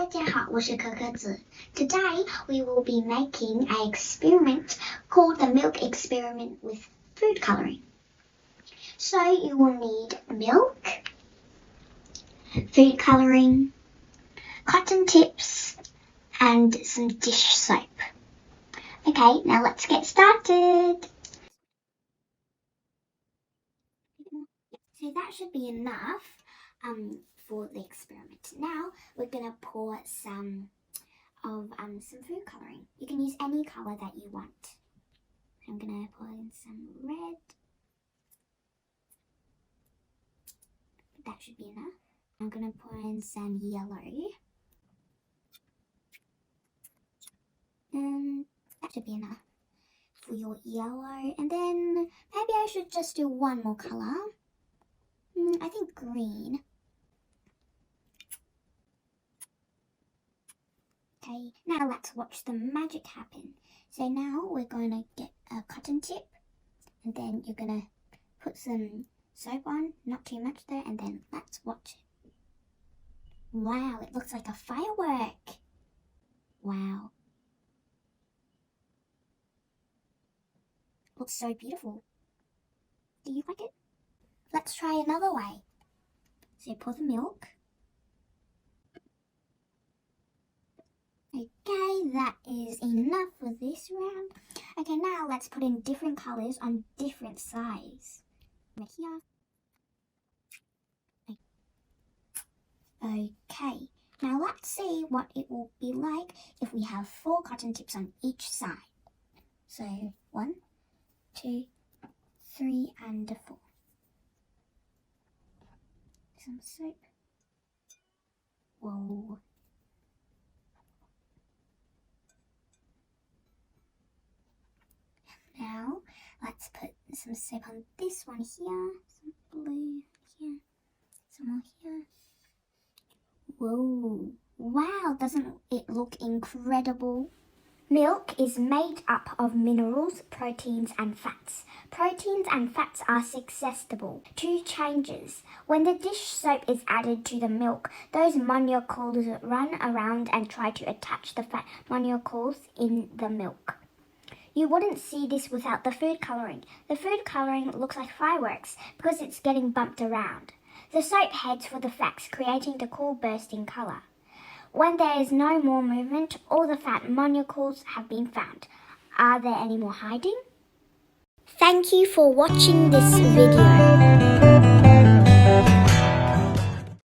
家好，我是可可子。Today we will be making an experiment called the milk experiment with food coloring. So you will need milk, food coloring, cotton tips, and some dish soap. Okay, now let's get started. So that should be enough for the experiment. Now we're gonna pour some food coloring. You can use any color that you want. I'm gonna pour in some red. That should be enough. I'm gonna pour in some yellow. And that should be enough for your yellow. And then maybe I should just do one more color. I think green. Okay, now let's watch the magic happen. So now we're going to get a cotton tip, and then you're going to put some soap on, not too much there, and then let's watch it. Wow, it looks like a firework. Wow. Looks so beautiful. Do you like it? Let's try another way. So pour the milk. Okay, that is enough for this round. Okay, now let's put in different colours on different sides. Right here. Okay, now let's see what it will be like if we have 4 cotton tips on each side. So 1, 2, 3, and 4. Some soap. Whoa. Now, let's put some soap on this one here, some blue here, some more here. Whoa, wow, doesn't it look incredible? Milk is made up of minerals, proteins and fats. Proteins and fats are suggestible to changes. When the dish soap is added to the milk, those molecules run around and try to attach the fat molecules in the milk. You wouldn't see this without the food coloring. The food coloring looks like fireworks because it's getting bumped around. The soap heads for the fats, creating the cool bursting color. When there is no more movement, all the fat molecules have been found. Are there any more hiding? Thank you for watching this video.